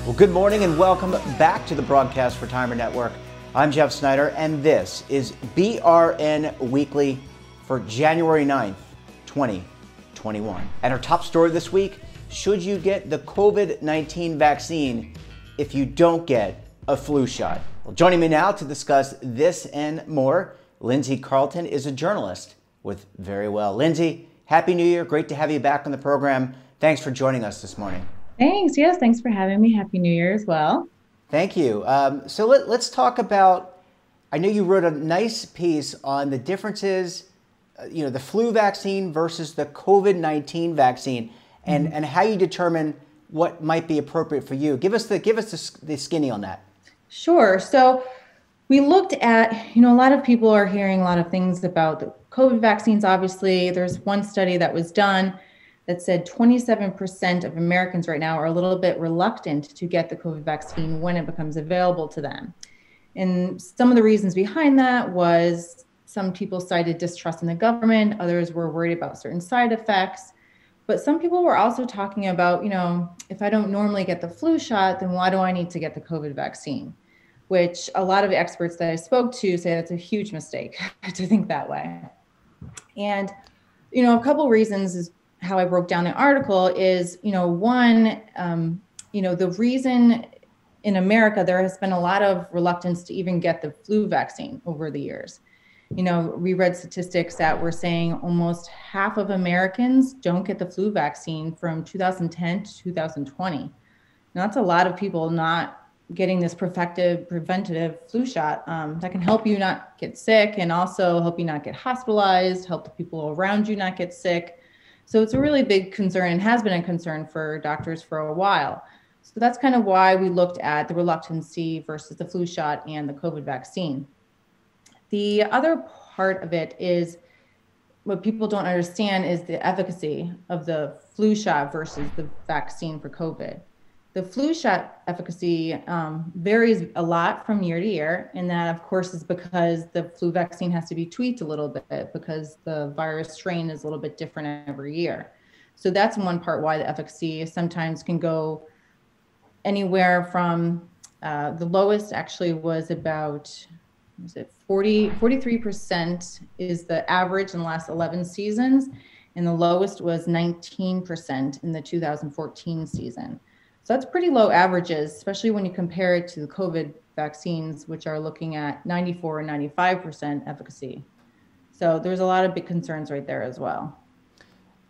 Well, good morning and welcome back to the Broadcast Retirement Network. I'm Jeff Snyder, and this is BRN Weekly for January 9th, 2021. And our top story this week, should you get the COVID-19 vaccine if you don't get a flu shot? Well, joining me now to discuss this and more, Lindsay Carlton is a journalist with Very Well. Lindsay, Happy New Year. Great to have you back on the program. Thanks for joining us this morning. Thanks. Yes, thanks for having me. Happy New Year as well. Thank you. So let's talk about, I know you wrote a nice piece on the differences, the flu vaccine versus the COVID-19 vaccine and how you determine what might be appropriate for you. Give us the skinny on that. Sure. So we looked at, a lot of people are hearing a lot of things about the COVID vaccines. Obviously, there's one study that was done that said 27% of Americans right now are a little bit reluctant to get the COVID vaccine when it becomes available to them. And some of the reasons behind that was some people cited distrust in the government, others were worried about certain side effects. But some people were also talking about, if I don't normally get the flu shot, then why do I need to get the COVID vaccine? Which a lot of experts that I spoke to say that's a huge mistake to think that way. And, a couple of reasons is how I broke down the article is, one, the reason in America, there has been a lot of reluctance to even get the flu vaccine over the years. We read statistics that were saying almost half of Americans don't get the flu vaccine from 2010 to 2020. Now, that's a lot of people not getting this preventative flu shot that can help you not get sick and also help you not get hospitalized, help the people around you not get sick. So it's a really big concern and has been a concern for doctors for a while. So that's kind of why we looked at the reluctancy versus the flu shot and the COVID vaccine. The other part of it is what people don't understand is the efficacy of the flu shot versus the vaccine for COVID. The flu shot efficacy varies a lot from year to year, and that, of course, is because the flu vaccine has to be tweaked a little bit because the virus strain is a little bit different every year. So that's one part why the efficacy sometimes can go anywhere from the lowest actually was about 43% is the average in the last 11 seasons, and the lowest was 19% in the 2014 season. So that's pretty low averages, especially when you compare it to the COVID vaccines, which are looking at 94 and 95% efficacy. So there's a lot of big concerns right there as well.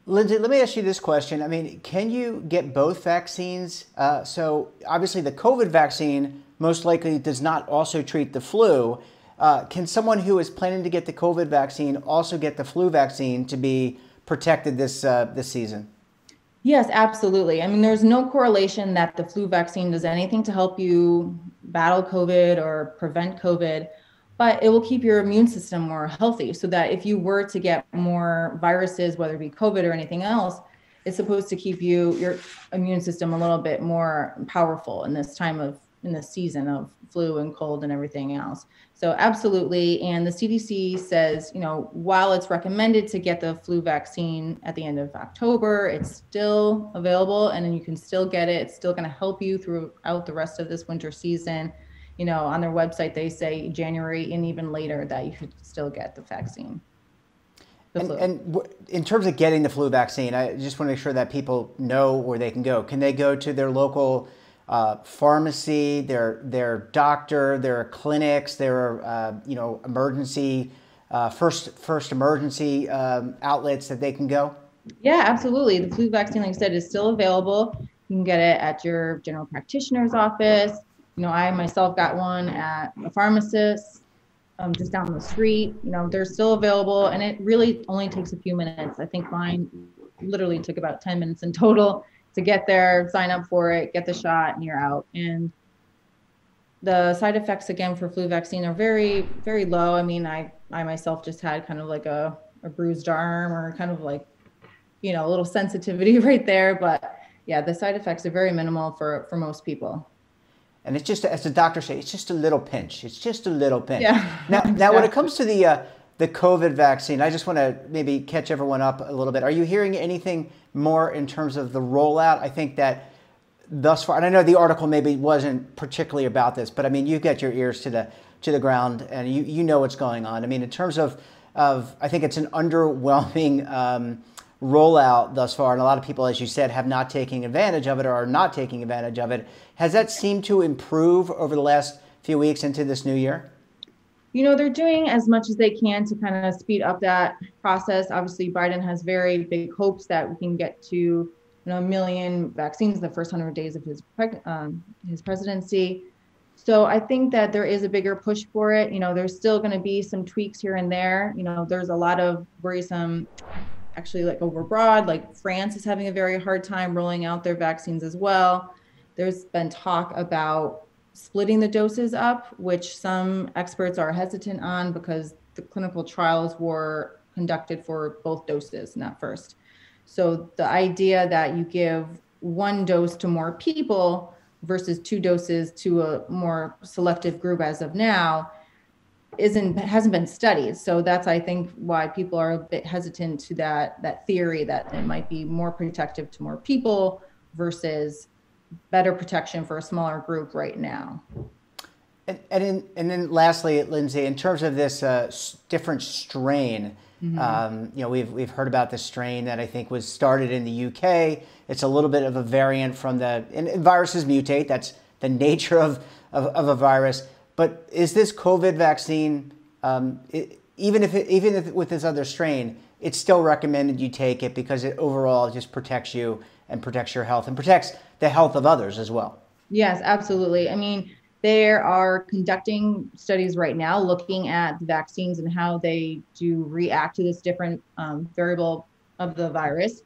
Lindsay, let me ask you this question. I mean, can you get both vaccines? So obviously the COVID vaccine most likely does not also treat the flu. Can someone who is planning to get the COVID vaccine also get the flu vaccine to be protected this season? Yes, absolutely. I mean, there's no correlation that the flu vaccine does anything to help you battle COVID or prevent COVID, but it will keep your immune system more healthy so that if you were to get more viruses, whether it be COVID or anything else, it's supposed to keep your immune system a little bit more powerful in this season of flu and cold and everything else. So absolutely. And the CDC says, while it's recommended to get the flu vaccine at the end of October, it's still available and then you can still get it. It's still going to help you throughout the rest of this winter season. On their website, they say January and even later that you could still get the vaccine. And in terms of getting the flu vaccine, I just want to make sure that people know where they can go. Can they go to their local pharmacy, their doctor, their clinics, their emergency first emergency outlets that they can go? Yeah, absolutely. The flu vaccine, like I said, is still available. You can get it at your general practitioner's office. I myself got one at a pharmacist just down the street. They're still available, and it really only takes a few minutes. I think mine literally took about 10 minutes in total to get there, sign up for it, get the shot, and you're out. And the side effects, again, for flu vaccine are very, very low. I mean, I myself just had kind of like a bruised arm or kind of like, a little sensitivity right there. But yeah, the side effects are very minimal for most people. And it's just, as the doctors say, it's just a little pinch. It's just a little pinch. Yeah, Now, when it comes to the COVID vaccine, I just want to maybe catch everyone up a little bit. Are you hearing anything more in terms of the rollout? I think that thus far, and I know the article maybe wasn't particularly about this, but I mean, you've got your ears to the ground, and you know what's going on. I mean, in terms of I think it's an underwhelming rollout thus far, and a lot of people, as you said, have not taken advantage of it or are not taking advantage of it. Has that seemed to improve over the last few weeks into this new year? You know, they're doing as much as they can to kind of speed up that process. Obviously, Biden has very big hopes that we can get to 1 million vaccines in the first 100 days of his presidency. So I think that there is a bigger push for it. You know, there's still going to be some tweaks here and there. You know, there's a lot of worrisome, actually, like overbroad, like France is having a very hard time rolling out their vaccines as well. There's been talk about splitting the doses up, which some experts are hesitant on because the clinical trials were conducted for both doses, not first. So the idea that you give 1 dose to more people versus 2 doses to a more selective group as of now hasn't been studied. So that's, I think, why people are a bit hesitant to that theory that it might be more protective to more people versus better protection for a smaller group right now. And then lastly, Lindsay, in terms of this different strain, you know, we've heard about this strain that I think was started in the UK. It's a little bit of a variant from and viruses mutate. That's the nature of a virus. But is this COVID vaccine, even if with this other strain, it's still recommended you take it because it overall just protects you and protects your health and protects the health of others as well? Yes, absolutely. I mean, they are conducting studies right now looking at the vaccines and how they do react to this different variable of the virus.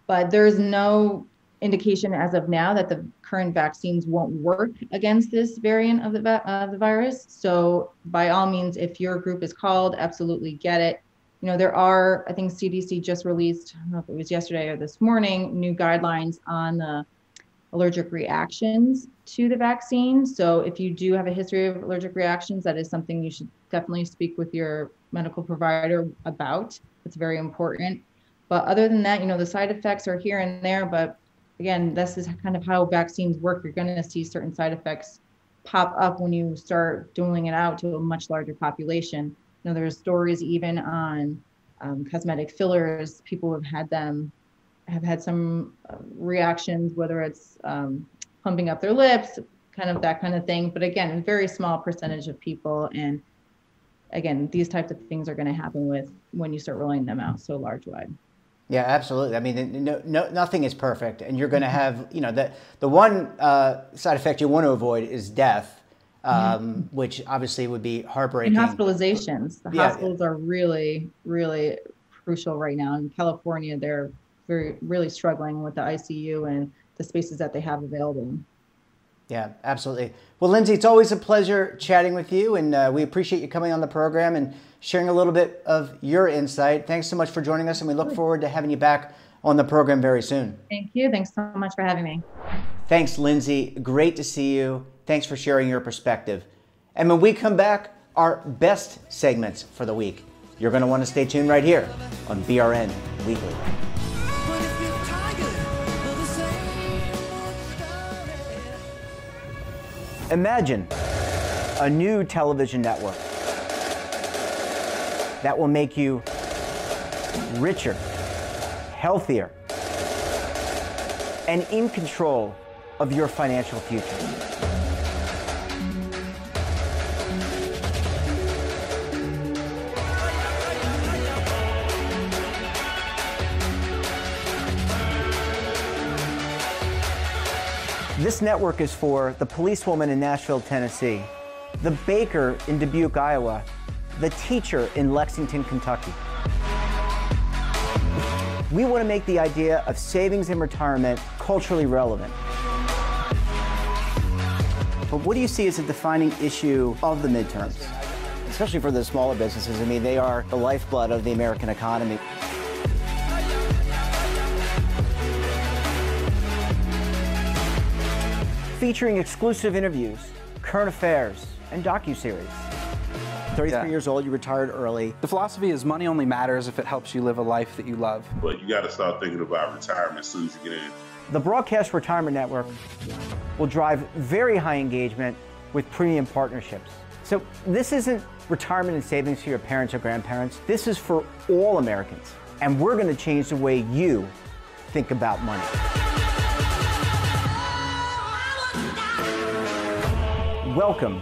But there's no indication as of now that the current vaccines won't work against this variant of the virus. So by all means, if your group is called, absolutely get it. You know, there are, I think CDC just released, I don't know if it was yesterday or this morning, new guidelines on the allergic reactions to the vaccine. So if you do have a history of allergic reactions, that is something you should definitely speak with your medical provider about. It's very important. But other than that, you know, the side effects are here and there. But again, this is kind of how vaccines work. You're going to see certain side effects pop up when you start doling it out to a much larger population. You know, there's stories even on cosmetic fillers. People have had some reactions, whether it's pumping up their lips, kind of that kind of thing. But again, a very small percentage of people. And again, these types of things are going to happen when you start rolling them out so large wide. Yeah, absolutely. I mean, nothing is perfect, and you're going to have, you know, the one side effect you want to avoid is death, which obviously would be heartbreaking. And hospitalizations. The hospitals are really, really crucial right now. In California, they're really struggling with the ICU and the spaces that they have available. Yeah, absolutely. Well, Lindsay, it's always a pleasure chatting with you, and we appreciate you coming on the program and sharing a little bit of your insight. Thanks so much for joining us, and we look forward to having you back on the program very soon. Thank you. Thanks so much for having me. Thanks, Lindsay. Great to see you. Thanks for sharing your perspective. And when we come back, our best segments for the week. You're going to want to stay tuned right here on BRN Weekly. Imagine a new television network that will make you richer, healthier, and in control of your financial future. This network is for the policewoman in Nashville, Tennessee, the baker in Dubuque, Iowa, the teacher in Lexington, Kentucky. We want to make the idea of savings and retirement culturally relevant. But what do you see as a defining issue of the midterms? Especially for the smaller businesses. I mean, they are the lifeblood of the American economy. featuring exclusive interviews, current affairs, and docuseries. 33 years old, you retired early. The philosophy is money only matters if it helps you live a life that you love. But you got to start thinking about retirement as soon as you get in. The Broadcast Retirement Network will drive very high engagement with premium partnerships. So this isn't retirement and savings for your parents or grandparents. This is for all Americans. And we're going to change the way you think about money. Welcome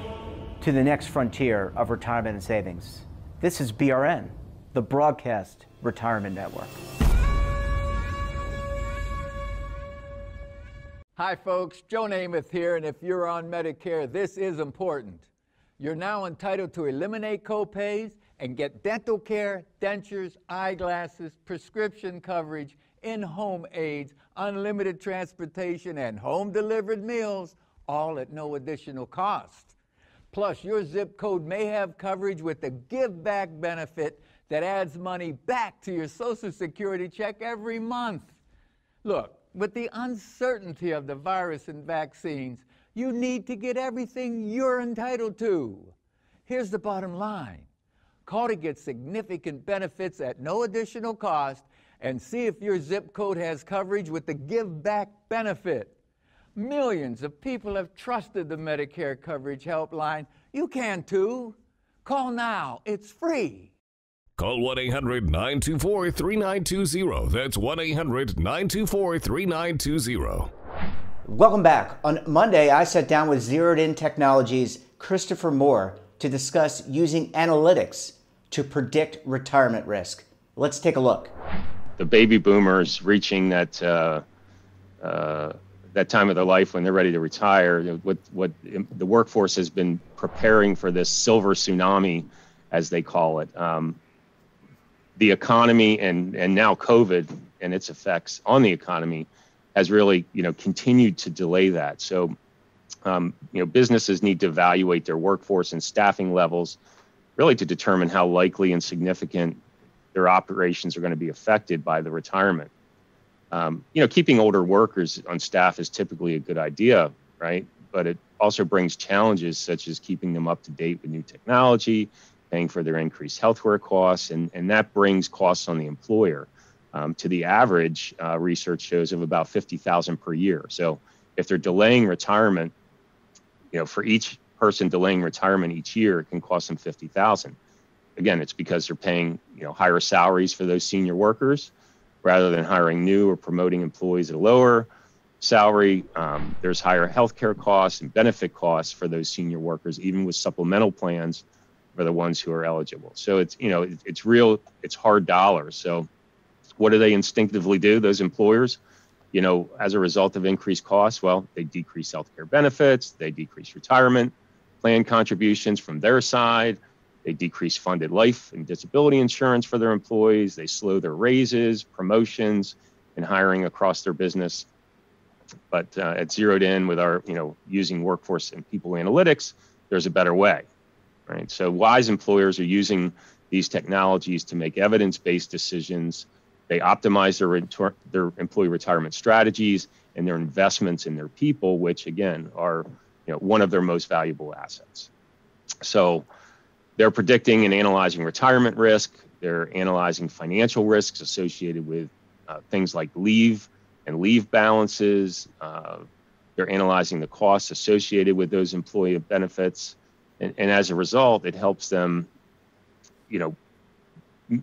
to the next frontier of retirement and savings. This is BRN, the Broadcast Retirement Network. Hi folks, Joe Namath here, and if you're on Medicare, this is important. You're now entitled to eliminate copays and get dental care, dentures, eyeglasses, prescription coverage, in-home aids, unlimited transportation, and home-delivered meals, all at no additional cost. Plus, your zip code may have coverage with the Give Back benefit that adds money back to your Social Security check every month. Look, with the uncertainty of the virus and vaccines, you need to get everything you're entitled to. Here's the bottom line. Call to get significant benefits at no additional cost and see if your zip code has coverage with the Give Back benefit. Millions of people have trusted the Medicare Coverage Helpline. You can too. Call now. It's free. Call 1-800-924-3920. That's 1-800-924-3920. Welcome back. On Monday, I sat down with Zeroed In Technologies' Christopher Moore to discuss using analytics to predict retirement risk. Let's take a look. The baby boomers reaching that time of their life when they're ready to retire, what the workforce has been preparing for this silver tsunami, as they call it. The economy and now COVID and its effects on the economy has really, continued to delay that. So, businesses need to evaluate their workforce and staffing levels, really to determine how likely and significant their operations are going to be affected by the retirement. Keeping older workers on staff is typically a good idea, right? But it also brings challenges such as keeping them up to date with new technology, paying for their increased healthcare costs, and that brings costs on the employer. To the average, research shows of about $50,000 per year. So if they're delaying retirement, for each person delaying retirement each year, it can cost them $50,000. Again, it's because they're paying higher salaries for those senior workers rather than hiring new or promoting employees at a lower salary. There's higher healthcare costs and benefit costs for those senior workers, even with supplemental plans for the ones who are eligible. So it's it's hard dollars. So what do they instinctively do, those employers? As a result of increased costs, well, they decrease healthcare benefits, they decrease retirement plan contributions from their side, they decrease funded life and disability insurance for their employees, they slow their raises, promotions, and hiring across their business. But at Zeroed In with our, using workforce and people analytics, there's a better way, right? So wise employers are using these technologies to make evidence-based decisions. They optimize their employee retirement strategies and their investments in their people, which again are one of their most valuable assets. So they're predicting and analyzing retirement risk. They're analyzing financial risks associated with things like leave and leave balances. They're analyzing the costs associated with those employee benefits. And as a result, it helps them,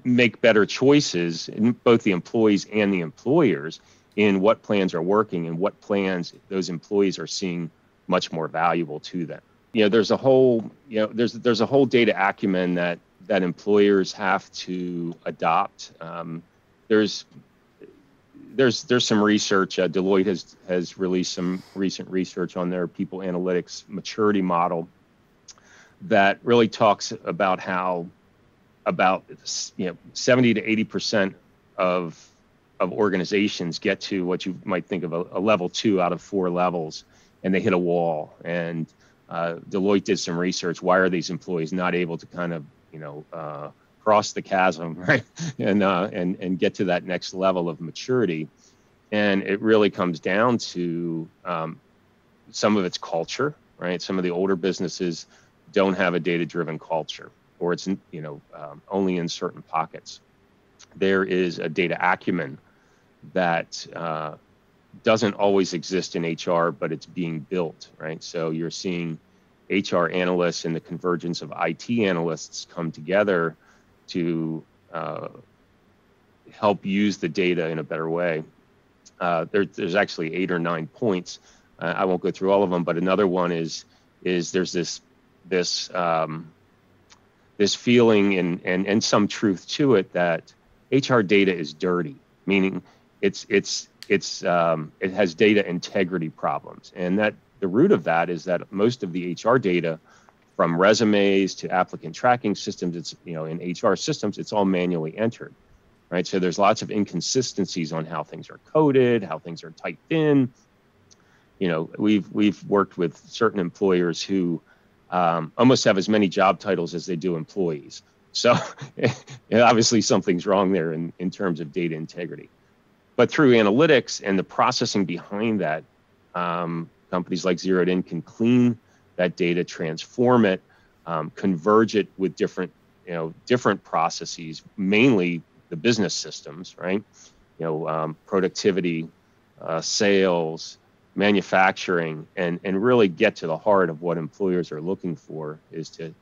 make better choices in both the employees and the employers in what plans are working and what plans those employees are seeing much more valuable to them. There's a whole, there's a whole data acumen that employers have to adopt. There's some research. Deloitte has released some recent research on their people analytics maturity model that really talks about how about 70 to 80% of organizations get to what you might think of a level 2 out of 4 levels, and they hit a wall. And Deloitte did some research. Why are these employees not able to kind of cross the chasm, right, and get to that next level of maturity? And it really comes down to some of it's culture, right? Some of the older businesses don't have a data-driven culture, or it's only in certain pockets. There is a data acumen that doesn't always exist in HR, but it's being built, right? So you're seeing HR analysts and the convergence of IT analysts come together to help use the data in a better way. There's actually 8 or 9 points. I won't go through all of them, but another one is there's this feeling and some truth to it that HR data is dirty, meaning it has data integrity problems, and that the root of that is that most of the HR data, from resumes to applicant tracking systems, it's in HR systems, it's all manually entered, right? So there's lots of inconsistencies on how things are coded, how things are typed in. We've worked with certain employers who almost have as many job titles as they do employees. So obviously something's wrong there in terms of data integrity. But through analytics and the processing behind that, companies like Zeroed In can clean that data, transform it, converge it with different processes, mainly the business systems, right? Productivity, sales, manufacturing, and really get to the heart of what employers are looking for, is to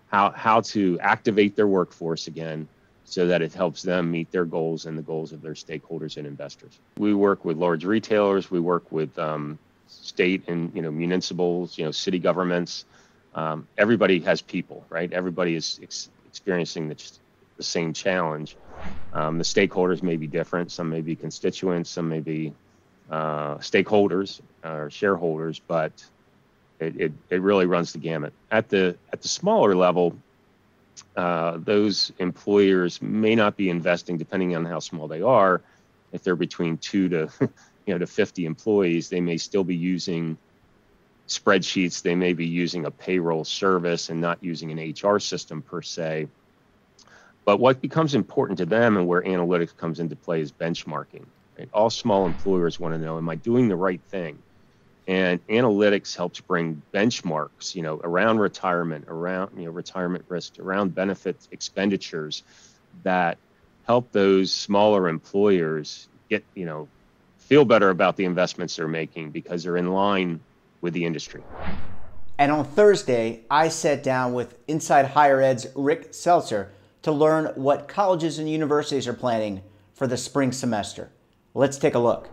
how to activate their workforce again so that it helps them meet their goals and the goals of their stakeholders and investors. We work with large retailers, we work with state and municipals, city governments. Everybody has people, right? Everybody is experiencing the same challenge. The stakeholders may be different. Some may be constituents, some may be stakeholders or shareholders, but it really runs the gamut. At the smaller level, those employers may not be investing, depending on how small they are. If they're between 2 to 50 employees, they may still be using spreadsheets. They may be using a payroll service and not using an HR system per se. But what becomes important to them, and where analytics comes into play, is benchmarking. Right? All small employers want to know, am I doing the right thing? And analytics helps bring benchmarks, around retirement, around retirement risk, around benefit expenditures, that help those smaller employers get feel better about the investments they're making because they're in line with the industry. And on Thursday, I sat down with Inside Higher Ed's Rick Seltzer to learn what colleges and universities are planning for the spring semester. Let's take a look.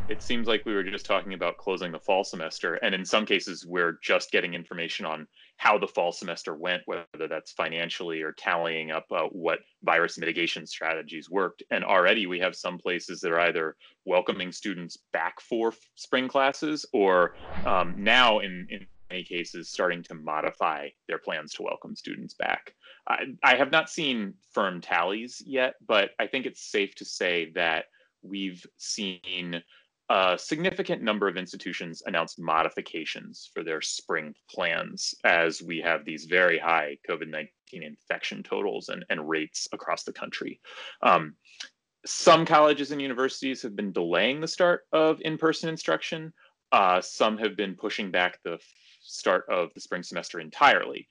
It seems like we were just talking about closing the fall semester, and in some cases we're just getting information on how the fall semester went, whether that's financially or tallying up what virus mitigation strategies worked. And already we have some places that are either welcoming students back for spring classes, or now in many cases starting to modify their plans to welcome students back. I have not seen firm tallies yet, but I think it's safe to say that we've seen a significant number of institutions announce modifications for their spring plans as we have these very high COVID-19 infection totals and rates across the country. Some colleges and universities have been delaying the start of in-person instruction. Some have been pushing back the start of the spring semester entirely.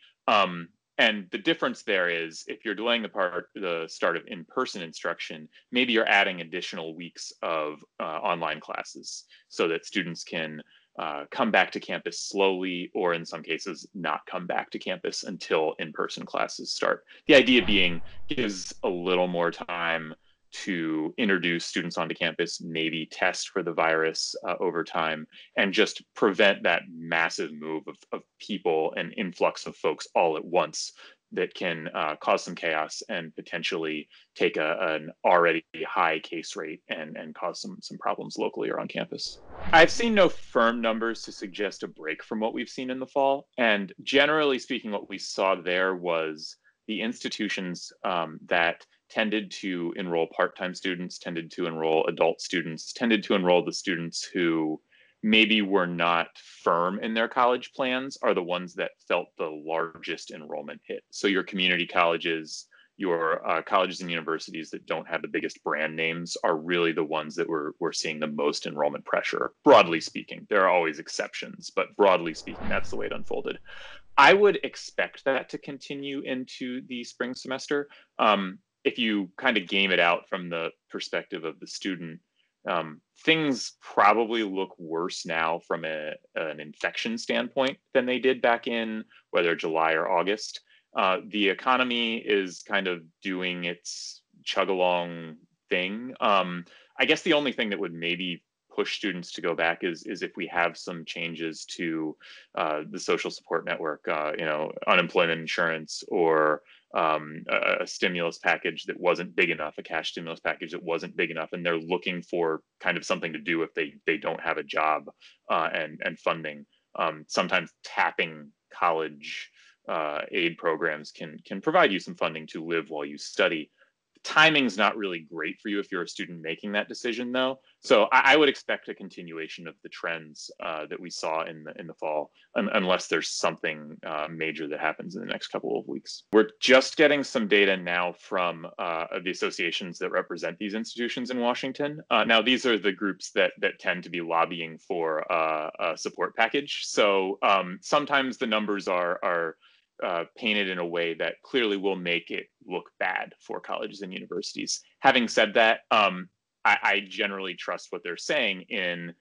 And the difference there is, if you're delaying the start of in-person instruction, maybe you're adding additional weeks of online classes so that students can come back to campus slowly, or in some cases not come back to campus until in-person classes start. The idea being, gives a little more time to introduce students onto campus, maybe test for the virus over time, and just prevent that massive move of people and influx of folks all at once that can cause some chaos and potentially take an already high case rate and cause some problems locally or on campus. I've seen no firm numbers to suggest a break from what we've seen in the fall. And generally speaking, what we saw there was the institutions that tended to enroll part-time students, tended to enroll adult students, tended to enroll the students who maybe were not firm in their college plans, are the ones that felt the largest enrollment hit. So your community colleges, your colleges and universities that don't have the biggest brand names are really the ones that we're seeing the most enrollment pressure, broadly speaking. There are always exceptions, but broadly speaking, that's the way it unfolded. I would expect that to continue into the spring semester. If you kind of game it out from the perspective of the student, things probably look worse now from an infection standpoint than they did back in whether July or August. The economy is kind of doing its chug along thing. I guess the only thing that would maybe push students to go back is if we have some changes to the social support network, unemployment insurance, or a stimulus package that wasn't big enough, a cash stimulus package that wasn't big enough, and they're looking for kind of something to do if they don't have a job and funding. Sometimes tapping college aid programs can provide you some funding to live while you study. Timing's not really great for you if you're a student making that decision, though. So I would expect a continuation of the trends that we saw in the fall, unless there's something major that happens in the next couple of weeks. We're just getting some data now from the associations that represent these institutions in Washington. Now, these are the groups that tend to be lobbying for a support package. So sometimes the numbers are painted in a way that clearly will make it look bad for colleges and universities. Having said that, I generally trust what they're saying and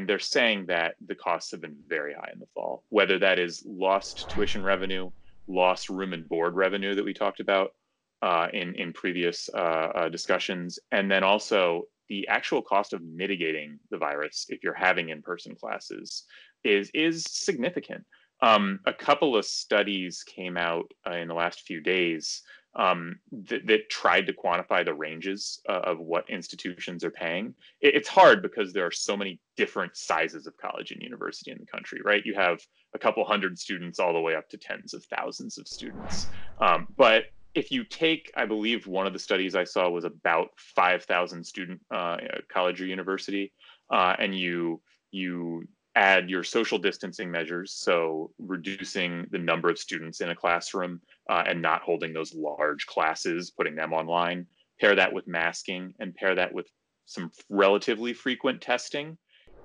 they're saying that the costs have been very high in the fall, whether that is lost tuition revenue, lost room and board revenue that we talked about in previous discussions, and then also the actual cost of mitigating the virus if you're having in-person classes is significant. A couple of studies came out in the last few days that tried to quantify the ranges of what institutions are paying. It's hard because there are so many different sizes of college and university in the country, right? You have a couple hundred students all the way up to tens of thousands of students. But if you take, I believe one of the studies I saw was about 5,000 student college or university, and you add your social distancing measures, so reducing the number of students in a classroom and not holding those large classes, putting them online, pair that with masking, and pair that with some relatively frequent testing.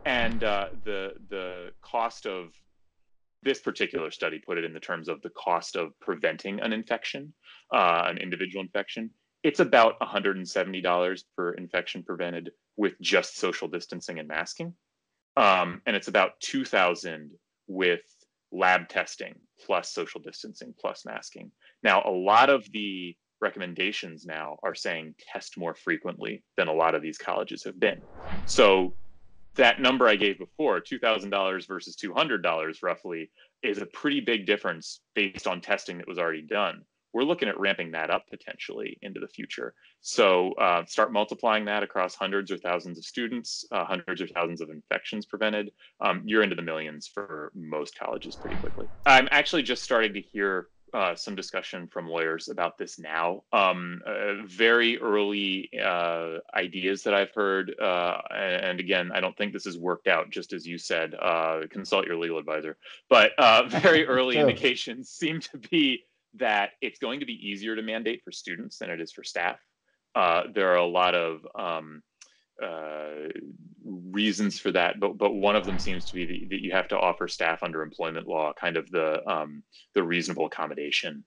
And the cost of this particular study put it in the terms of the cost of preventing an infection, an individual infection. It's about $170 per infection prevented with just social distancing and masking. And it's about $2,000 with lab testing plus social distancing plus masking. Now, a lot of the recommendations now are saying test more frequently than a lot of these colleges have been. So that number I gave before, $2,000 versus $200 roughly, is a pretty big difference based on testing that was already done. We're looking at ramping that up potentially into the future. So start multiplying that across hundreds or thousands of students, hundreds or thousands of infections prevented. You're into the millions for most colleges pretty quickly. I'm actually just starting to hear some discussion from lawyers about this now. Very early ideas that I've heard, and again, I don't think this has worked out, just as you said, consult your legal advisor, but very early indications seem to be that it's going to be easier to mandate for students than it is for staff. There are a lot of reasons for that, but one of them seems to be that you have to offer staff under employment law kind of the reasonable accommodation.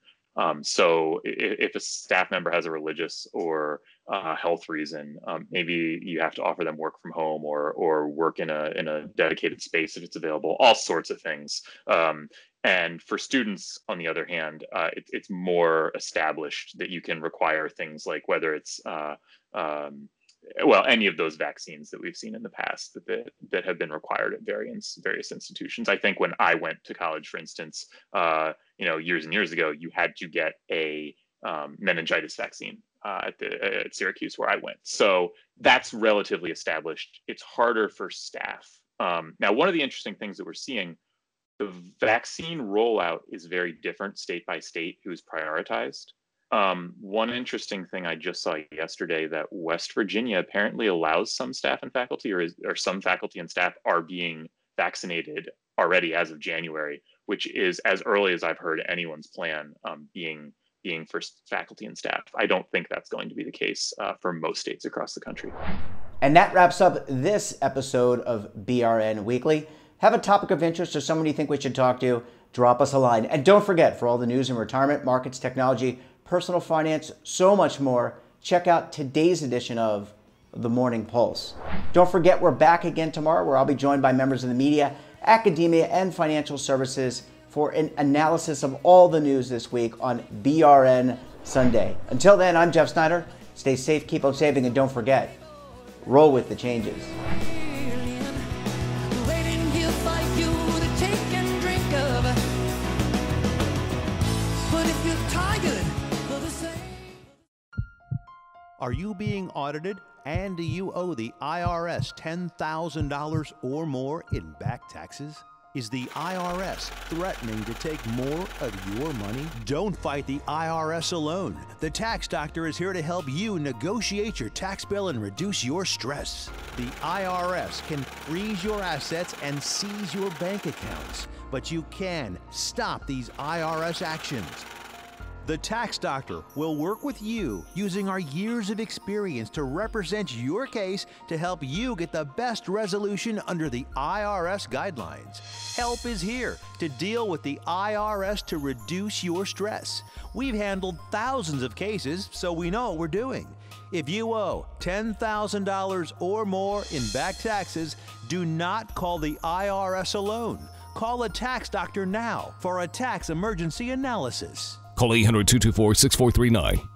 So if a staff member has a religious or health reason, maybe you have to offer them work from home or work in a dedicated space if it's available, all sorts of things. And for students, on the other hand, it's more established that you can require things like whether it's any of those vaccines that we've seen in the past that have been required at various institutions. I think when I went to college, for instance, years and years ago, you had to get a meningitis vaccine at Syracuse where I went. So that's relatively established. It's harder for staff. Now, one of the interesting things that we're seeing, the vaccine rollout is very different state by state who's prioritized. One interesting thing I just saw yesterday that West Virginia apparently allows some staff and faculty or some faculty and staff are being vaccinated already as of January, which is as early as I've heard anyone's plan being being for faculty and staff. I don't think that's going to be the case for most states across the country. And that wraps up this episode of BRN Weekly. Have a topic of interest or someone you think we should talk to, drop us a line. And don't forget, for all the news in retirement, markets, technology, personal finance, so much more, check out today's edition of The Morning Pulse. Don't forget, we're back again tomorrow, where I'll be joined by members of the media, academia, and financial services for an analysis of all the news this week on BRN Sunday. Until then, I'm Jeff Snyder. Stay safe, keep on saving, and don't forget, roll with the changes. Are you being audited and do you owe the IRS $10,000 or more in back taxes? Is the IRS threatening to take more of your money? Don't fight the IRS alone. The Tax Doctor is here to help you negotiate your tax bill and reduce your stress. The IRS can freeze your assets and seize your bank accounts, but you can stop these IRS actions. The Tax Doctor will work with you using our years of experience to represent your case to help you get the best resolution under the IRS guidelines. Help is here to deal with the IRS to reduce your stress. We've handled thousands of cases, so we know what we're doing. If you owe $10,000 or more in back taxes, do not call the IRS alone. Call a Tax Doctor now for a tax emergency analysis. Call 800-224-6439.